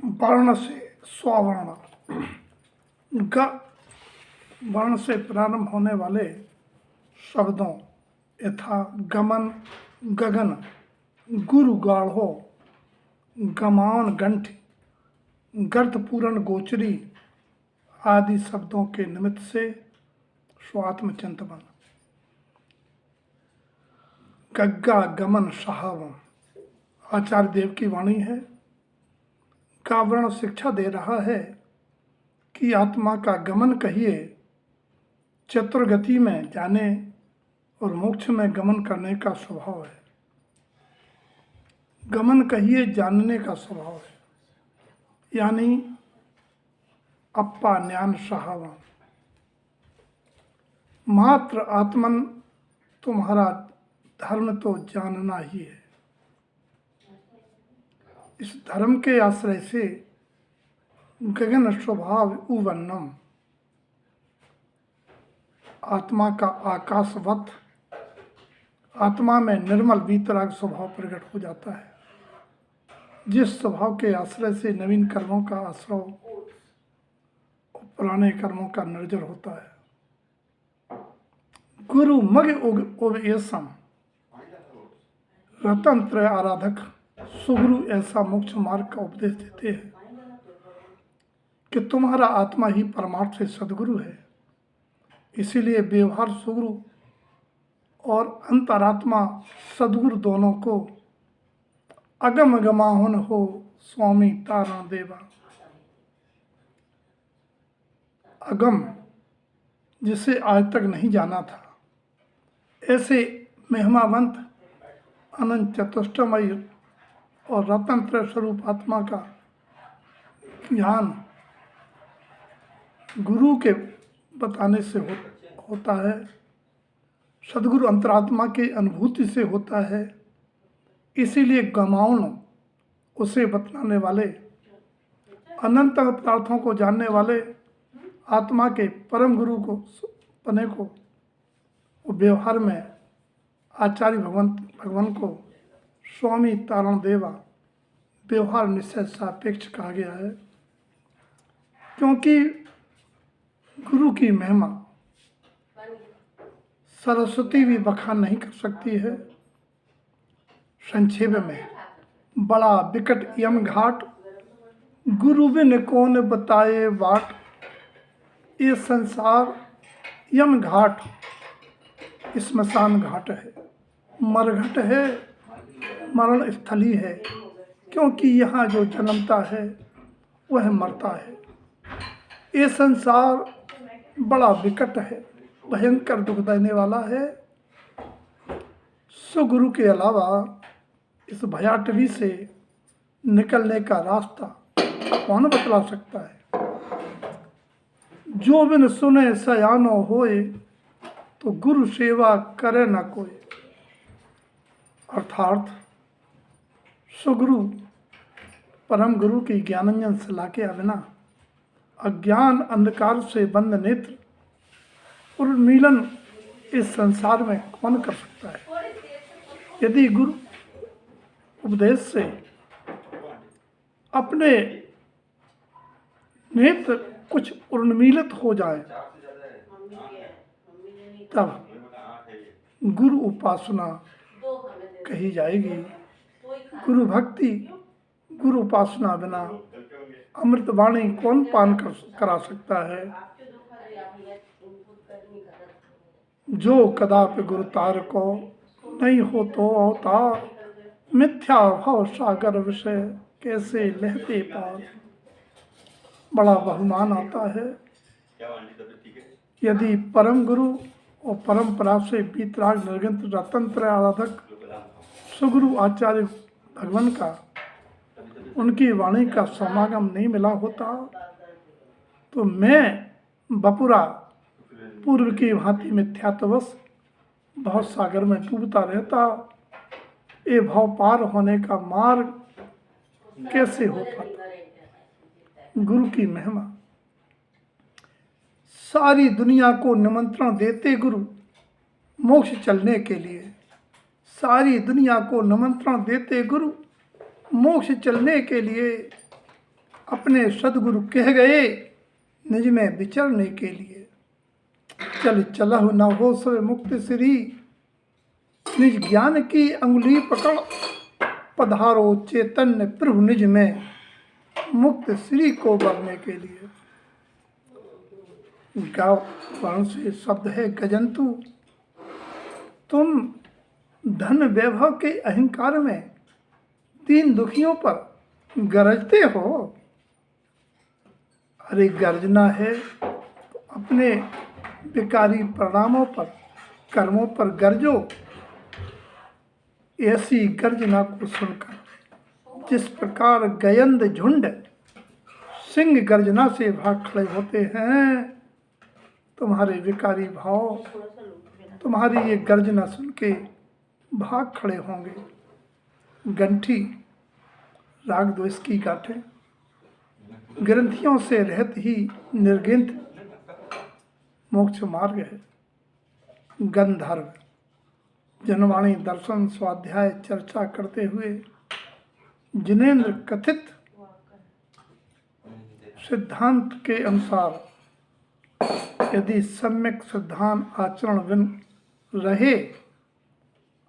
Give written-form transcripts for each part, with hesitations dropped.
वर्ण से स्ववर्ण। ग वर्ण से प्रारंभ होने वाले शब्दों यथा गमन, गगन, गुरु गाढ़ो, गमान गंठ, गर्त पूर्ण गोचरी आदि शब्दों के निमित्त से स्वात्म चिंतन। गग्गा गमन सहावम आचार्य देव की वाणी है। का वर्ण शिक्षा दे रहा है कि आत्मा का गमन कहिए चतुर्गति में जाने और मोक्ष में गमन करने का स्वभाव है। गमन कहिए जानने का स्वभाव है, यानी अपा ज्ञान सहावा। मात्र आत्मन तुम्हारा धर्म तो जानना ही है। इस धर्म के आश्रय से गगन स्वभाव उवन्नम आत्मा का आकाशवत आत्मा में निर्मल वीतराग स्वभाव प्रकट हो जाता है, जिस स्वभाव के आश्रय से नवीन कर्मों का आश्रय और पुराने कर्मों का निर्जर होता है। गुरु मग उपदेशम रतन त्रय आराधक सुगुरु ऐसा मोक्ष मार्ग का उपदेश देते हैं कि तुम्हारा आत्मा ही परमार्थ से सदगुरु है। इसीलिए व्यवहार सुगुरु और अंतरात्मा सदगुरु दोनों को अगम गमाहन हो स्वामी तारण देवा। अगम जिसे आज तक नहीं जाना था, ऐसे महिमावंत अनंत चतुष्टमय और रतन स्वरूप आत्मा का ज्ञान गुरु के बताने से होता है, सदगुरु अंतरात्मा की अनुभूति से होता है। इसीलिए गमाउन उसे बतलाने वाले अनंत पदार्थों को जानने वाले आत्मा के परम गुरु को पने को व्यवहार में आचार्य भगवान को स्वामी तारण देवा व्यवहार निश्चय सापेक्ष कहा गया है, क्योंकि गुरु की महिमा सरस्वती भी बखान नहीं कर सकती है। संक्षेप में बड़ा विकट यम घाट गुरु बिन कौन बताए बाट। ये संसार यम घाट श्मशान घाट है, मरघट है, मरण स्थली है, क्योंकि यहाँ जो जन्मता है वह मरता है। ये संसार बड़ा विकट है, भयंकर दुख देने वाला है। सुगुरु के अलावा इस भयाटवी से निकलने का रास्ता कौन बतला सकता है। जो बिन सुने सयानो होए तो गुरु सेवा करे न कोई। अर्थात सुगुरु परम गुरु की ज्ञानंजन सलाह के बिना अज्ञान अंधकार से बंद नेत्र उन्मीलन इस संसार में कौन कर सकता है। यदि गुरु उपदेश से अपने नेत्र कुछ उन्मीलित हो जाए तब गुरु उपासना कही जाएगी। गुरु भक्ति गुरु उपासना बिना अमृत वाणी कौन पान करा सकता है। जो कदापि गुरु तार को नहीं हो तो अवतार, मिथ्या भाव सागर विषय कैसे लहते पार। बड़ा बहुमान आता है यदि परम गुरु और परंपरा से बीतराग निर्गंत रतंत्र आराधक सुगुरु आचार्य भगवान का उनकी वाणी का समागम नहीं मिला होता तो मैं बपुरा पूर्व की भांति मिथ्यात्वश भाव सागर में डूबता रहता। ये भाव पार होने का मार्ग कैसे हो पाता। गुरु की महिमा सारी दुनिया को निमंत्रण देते गुरु मोक्ष चलने के लिए, सारी दुनिया को निमंत्रण देते गुरु मोक्ष चलने के लिए अपने सदगुरु कह गए निज में विचरने के लिए। चल चलहु न हो सो मुक्त श्री, निज ज्ञान की अंगुली पकड़, पधारो चैतन्य प्रभु निज में, मुक्त श्री को बरने के लिए। गाँव वर्ण से शब्द है गजंतु। तुम धन वैभव के अहंकार में दीन दुखियों पर गरजते हो। अरे गर्जना है तो अपने विकारी परिणामों पर, कर्मों पर गरजो। ऐसी गर्जना को सुनकर जिस प्रकार गयंद झुंड सिंह गर्जना से भाग खड़े होते हैं, तुम्हारे विकारी भाव तुम्हारी ये गर्जना सुन के भाग खड़े होंगे। गंठी राग द्वेष की गांठें ग्रंथियों से रहत ही निर्गिंत मोक्ष मार्ग है। गंधर्व जनवाणी दर्शन स्वाध्याय चर्चा करते हुए जिनेन्द्र कथित सिद्धांत के अनुसार यदि सम्यक सिद्धांत आचरण बिन रहे,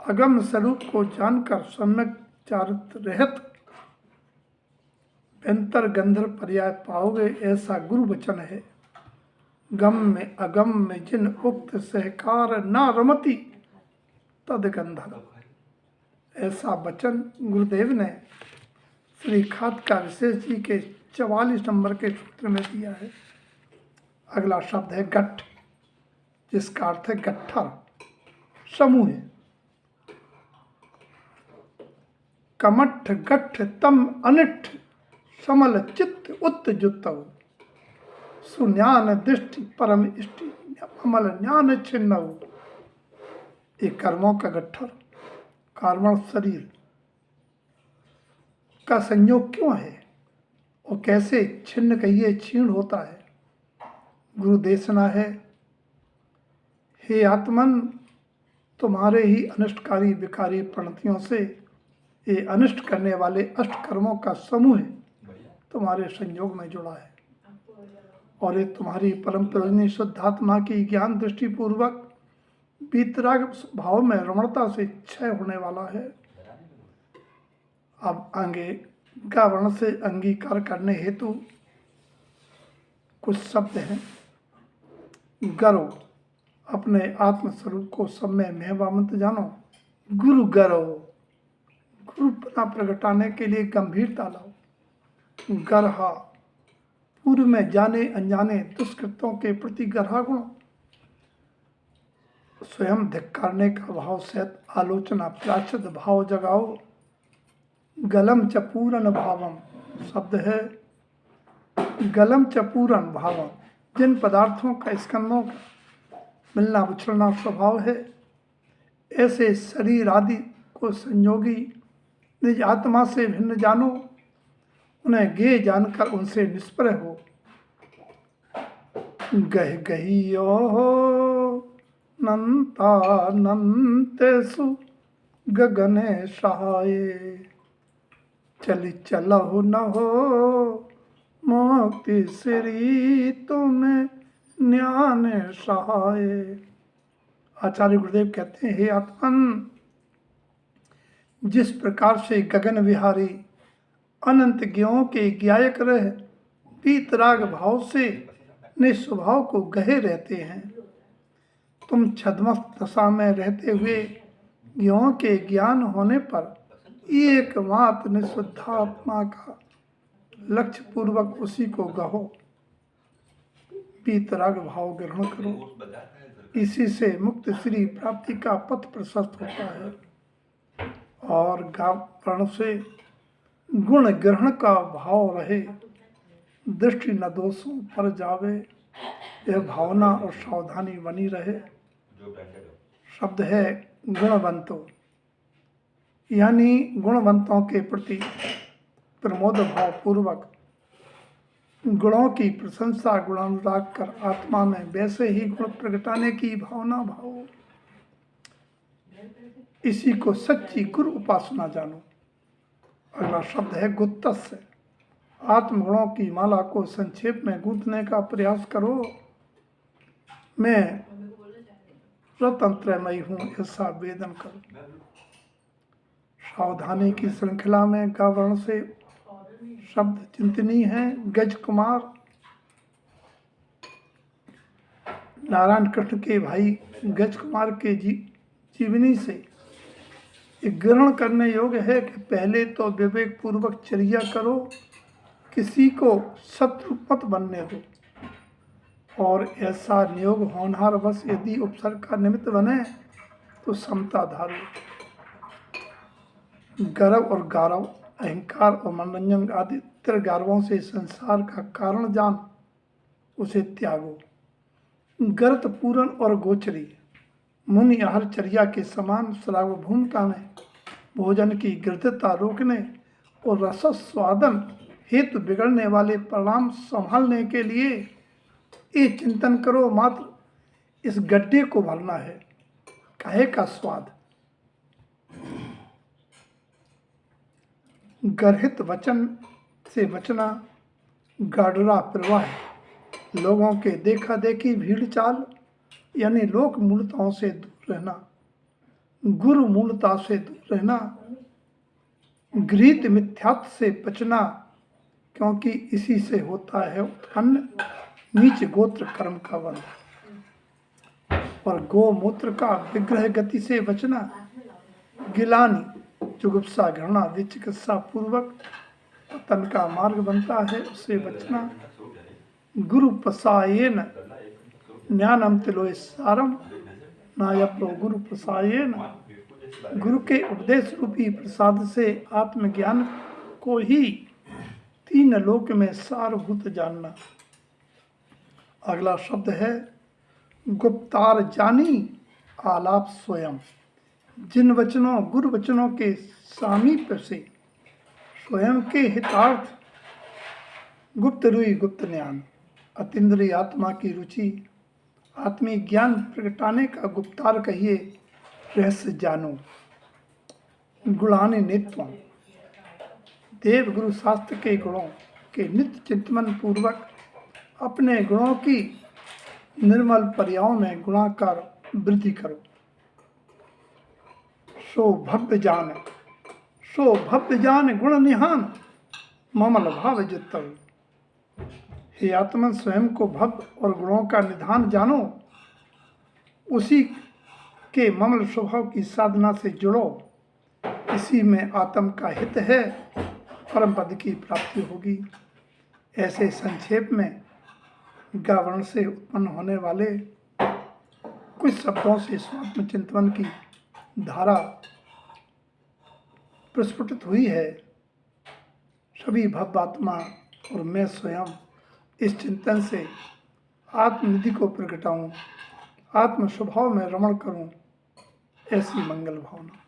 अगम स्वरूप को जानकर सम्यक चारित्र रहत बेंतर गंधर्व पर्याय पाओगे, ऐसा गुरु वचन है। गम में अगम में जिन उक्त सहकार न रमति तद गंधर्व। ऐसा वचन गुरुदेव ने श्री खादका विशेष जी के 44 नंबर के सूत्र में दिया है। अगला शब्द है गट्ठ, जिसका अर्थ है गट्ठर, समूह। कमठ गट्ठ तम अनिठ समल चित्त उत्जुतव, सुज्ञान दृष्टि परम इष्टि अमल ज्ञान छिन्नव। ये कर्मों का गट्ठर, कार्बन शरीर का संयोग क्यों है और कैसे छिन्न कहिए क्षीण होता है। गुरु देशना है, हे आत्मन, तुम्हारे ही अनिष्टकारी विकारी प्रणतियों से ये अनिष्ट करने वाले अष्ट कर्मों का समूह तुम्हारे संयोग में जुड़ा है, और ये तुम्हारी परम प्रयोजनी शुद्ध आत्मा की ज्ञान दृष्टि पूर्वक वीतराग भाव में रमणता से क्षय होने वाला है। अब आगे का वर्ण से अंगीकार करने हेतु कुछ शब्द हैं। गरो, अपने आत्मस्वरूप को सब में महवामंत जानो। गुरु गरो, गुरुपना प्रगटाने के लिए गंभीरता लाओ। गरहा, पूर्व में जाने अनजाने दुष्कृतों के प्रति गरहा गुण, स्वयं धिक्कारने का भाव सहित आलोचना प्राचद भाव जगाओ। गलम च पूरन भावम, शब्द है गलम च पूरन भावम, जिन पदार्थों का स्कंदों का मिलना उछलना स्वभाव है, ऐसे शरीर आदि को संयोगी निज आत्मा से भिन्न जानो। उन्हें गे जानकर उनसे निष्प्रह हो। गह गहियो नंतानंतेषु गगने सहाये, चली चलहु न हो मुक्ति श्री तुम्हें ज्ञान सहाय। आचार्य गुरुदेव कहते हैं, हे आत्मन, जिस प्रकार से गगन विहारी अनंत ज्ञों के ज्ञायक रह वीतराग भाव से निस्वभाव को गहे रहते हैं, तुम छद्मस्त दशा में रहते हुए ज्ञों के ज्ञान होने पर एकमात्र निःशुद्धात्मा का लक्ष्य पूर्वक उसी को गहो, वीतराग भाव ग्रहण करो। इसी से मुक्त श्री प्राप्ति का पथ प्रशस्त होता है। और गावर्ण से गुण ग्रहण का भाव रहे, दृष्टि न दोषों पर जावे, यह भावना और सावधानी बनी रहे। शब्द है गुणवंतो, यानी गुणवंतों के प्रति प्रमोद भाव पूर्वक गुणों की प्रशंसा गुणानुराग कर आत्मा में वैसे ही गुण प्रगटाने की भावना भाव, इसी को सच्ची गुरु उपासना जानो। अगला शब्द है गुत्तस्य, आत्मगुणों की माला को संक्षेप में गूंथने का प्रयास करो। मैं स्वतंत्रमयी हूँ ऐसा वेदन करो। सावधानी की श्रृंखला में ग वर्ण से शब्द चिंतनीय है। गज कुमार नारायण कृष्ण के भाई गज कुमार के जीवनी से ग्रहण करने योग्य है कि पहले तो विवेक पूर्वक चर्या करो, किसी को शत्रु मत बनने दो, और ऐसा नियोग होनहार बस यदि उपसर्ग का निमित्त बने तो समता धारो। गर्व और गारव, अहंकार और मनोरंजन आदि त्रिगारवों से संसार का कारण जान उसे त्यागो। गर्त पूरन और गोचरी मुनि आहार चर्या के समान श्रावभूमिका में भोजन की गिरदता रोकने और रस स्वादन हेतु बिगड़ने वाले परिणाम संभालने के लिए ये चिंतन करो, मात्र इस गड्ढे को भरना है। काहे का स्वाद? गर्हित वचन से बचना, गाढ़रा प्रवाह, लोगों के देखा देखी भीड़ चाल यानी लोक मूलताओं से दूर रहना, गुरु मूलता से दूर रहना, गृहीत मिथ्यात्व से बचना, क्योंकि इसी से होता है उत्पन्न नीच गोत्र कर्म का वन, और गोमूत्र का विग्रह गति से बचना, गिलानी जुगुप्सा घृणा विचिकित्सा पूर्वक पतन का मार्ग बनता है, उससे बचना। गुरु प्रसायेन ज्ञानम तिलोय सारम नायप्रो गुरु प्रसायेन, गुरु के उपदेश रूपी प्रसाद से आत्मज्ञान को ही तीन लोक में सारभूत जानना। अगला शब्द है गुप्तार जानी आलाप स्वयं। जिन वचनों गुरु वचनों के सामीप्य से स्वयं के हितार्थ गुप्त रुई गुप्त ज्ञान, अतीन्द्रिय आत्मा की रुचि, आत्मीय ज्ञान प्रगटाने का गुप्तार कहिए, रहस्य जानो। गुणानि नित्यम, देव गुरु शास्त्र के गुणों के नित्य चिंतन पूर्वक अपने गुणों की निर्मल पर्यायों में गुणाकार वृद्धि करो। सो भव्य जान गुण निहान ममल भाव जितव। हे आत्मन, स्वयं को भव्य और गुणों का निधान जानो, उसी के ममल स्वभाव की साधना से जुड़ो, इसी में आत्म का हित है, परम पद की प्राप्ति होगी। ऐसे संक्षेप में गावर्ण से उत्पन्न होने वाले कुछ शब्दों से स्वात्म चिंतन की धारा प्रस्फुटित हुई है। सभी भव्यात्मा और मैं स्वयं इस चिंतन से आत्मनिधि को प्रगटाऊं, आत्म स्वभाव में रमण करूं, ऐसी मंगल भावना।